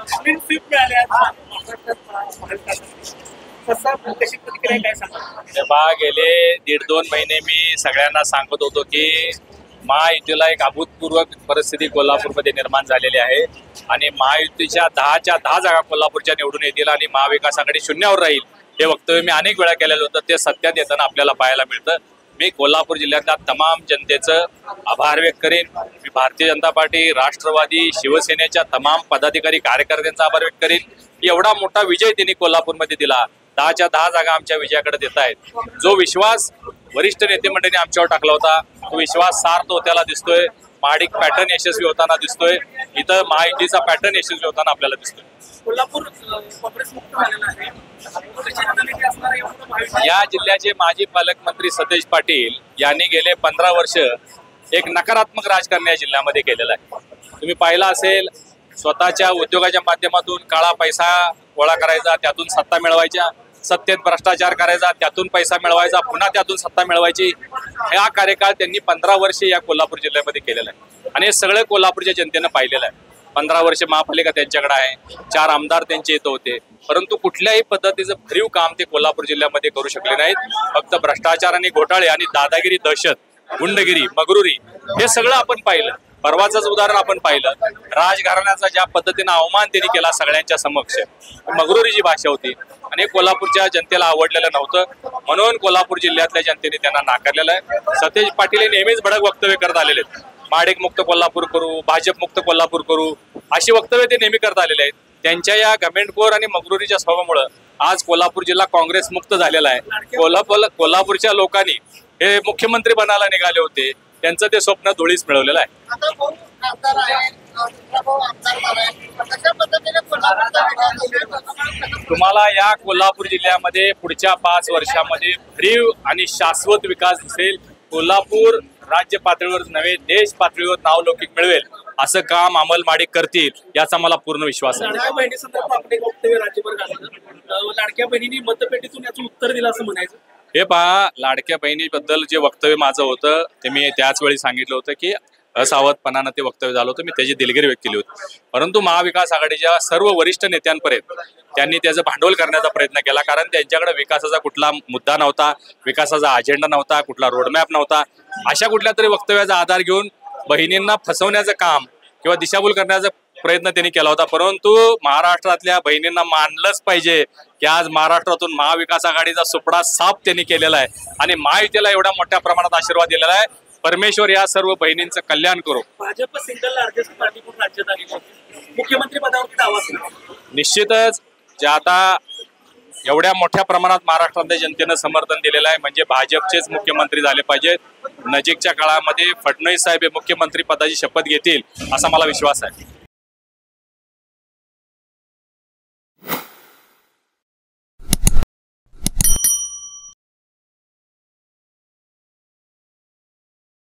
Clean sweep मिळाले कशी प्रतिक्रिया काय सांगा? गेले 1.5-2 महिने मी सगळ्यांना सांगत होतो की महायुतीला एक अभूतपूर्व परिस्थिती कोल्हापूरमध्ये निर्माण झालेली आहे आणि महायुतीच्या 10च्या 10 जागा कोल्हापूरच्या निवडून येतील आणि महाविकास आघाडी शून्यावर राहील हे वक्तव्य मी अनेक वेळा केलेलं होतं. ते सत्यात येताना आपल्याला पाहायला मिळतं. मी कोल्हापूर जिल्ह्यातल्या तमाम जनतेचं आभार व्यक्त करेन. मी भारतीय जनता पार्टी, राष्ट्रवादी, शिवसेनेच्या तमाम पदाधिकारी कार्यकर्त्यांचा आभार व्यक्त करेन की एवढा मोठा विजय त्यांनी कोल्हापूरमध्ये दिला. 10च्या 10 जागा आमच्या विजयाकडे देत आहेत. जो विश्वास वरिष्ठ नेते मंडळींनी आमच्यावर टाकला होता तो विश्वास सार्थ होत्याला दिसतोय. महाडिक पॅटर्न यशस्वी होताना दिसतोय. इथं महायुतीचा पॅटर्न यशस्वी होताना आपल्याला दिसतोय. कोल्हापूर काँग्रेस मुक्त झालेला आहे. या जिल्ह्याचे माजी पालकमंत्री सतेज पाटील यांनी गेले 15 वर्ष एक नकारात्मक राजकारण या जिल्ह्यामध्ये केलेलं आहे. तुम्ही पाहिलं असेल, स्वतःच्या उद्योगाच्या माध्यमातून काळा पैसा गोळा करायचा, त्यातून सत्ता मिळवायच्या, सत्तेत भ्रष्टाचार करायचा, त्यातून पैसा मिळवायचा, पुन्हा त्यातून सत्ता मिळवायची. हा कार्यकाळ त्यांनी 15 वर्ष या कोल्हापूर जिल्ह्यामध्ये केलेला आहे आणि हे सगळं कोल्हापूरच्या जनतेनं पाहिलेलं आहे. 15 वर्ष महापालिका त्यांच्याकडे आहे, 4 आमदार त्यांचे इथं होते, परंतु कुठल्याही पद्धतीचं भरीव काम ते कोल्हापूर जिल्ह्यामध्ये करू शकले नाहीत. फक्त भ्रष्टाचार आणि घोटाळे आणि दादागिरी, दहशत, गुंडगिरी, मगरुरी हे सगळं आपण पाहिलं. परवाचंच उदाहरण आपण पाहिलं. राजघराण्याचा ज्या पद्धतीनं अवमान त्यांनी केला सगळ्यांच्या समक्ष, मगरुरी जी भाषा होती आणि कोल्हापूरच्या जनतेला आवडलेलं नव्हतं, म्हणून कोल्हापूर जिल्ह्यातल्या जनतेने त्यांना नाकारलेलं आहे. सतेज पाटील हे नेहमीच भडक वक्तव्य करत आलेले आहेत. महाडिक मुक्त कोल्हापूर करू, भाजप मुक्त कोल्हापूर करू, अशी वक्तव्य ते नेहमी करत आलेले आहेत. त्यांच्या या घमेंडखोर आणि मगरुरीच्या स्वभावामुळे आज कोल्हापूर जिल्हा काँग्रेस मुक्त झालेला आहे. कोल्हापूरच्या लोकांनी हे मुख्यमंत्री बनायला निघाले होते, त्यांचं ते स्वप्न धुळीस मिळवलेलं आहे. तुम्हाला या कोल्हापूर जिल्ह्यामध्ये पुढच्या 5 वर्षामध्ये भरीव आणि शाश्वत विकास दिसेल. कोल्हापूर राज्य पातळीवर नव्हे, देश पातळीवर नावलौकिक मिळवेल असं काम अमल माडिक करतील याचा मला पूर्ण विश्वास आहे. लाडक्या बहिणीसंदर्भात एक वक्तव्य राज्यभर गाजलं. लाडक्या बहिणींनी मतपेटीतून याचं उत्तर दिलं असं म्हणायचं. हे पहा, लाडक्या बहिणीबद्दल जे वक्तव्य माझं होतं ते मी त्याच वेळी सांगितलं होतं की असावधपणानं ते वक्तव्य झालं होतं. मी त्याची दिलगिरी व्यक्त केली होती. परंतु महाविकास आघाडीच्या सर्व वरिष्ठ नेत्यांपर्यंत त्यांनी त्याचं भांडवल करण्याचा प्रयत्न केला, कारण त्यांच्याकडे विकासाचा कुठला मुद्दा नव्हता, विकासाचा अजेंडा नव्हता, कुठला रोडमॅप नव्हता. अशा कुठल्या तरी वक्तव्याचा आधार घेऊन बहिणींना फसवण्याचं काम किंवा दिशाभूल करण्याचा प्रयत्न त्यांनी केला होता. परंतु महाराष्ट्रातल्या बहिणींना मानलंच पाहिजे की आज महाराष्ट्रातून महाविकास आघाडीचा सुपडा साफ त्यांनी केलेला आहे आणि महायुतीला एवढ्या मोठ्या प्रमाणात आशीर्वाद दिलेला आहे. परमेश्वर या सर्व बहिणींचं कल्याण करो. भाजप सिंगल लार्जेस्ट पार्टी म्हणून राज्यात आली होती, मुख्यमंत्री पदावरती दावा केला. निश्चितच जे आता एवढ्या मोठ्या प्रमाणात महाराष्ट्रातल्या जनतेनं समर्थन दिलेलं आहे म्हणजे भाजपचेच मुख्यमंत्री झाले पाहिजेत. नजीकच्या काळामध्ये फडणवीस साहेब हे मुख्यमंत्री पदाची शपथ घेतील असा मला विश्वास आहे.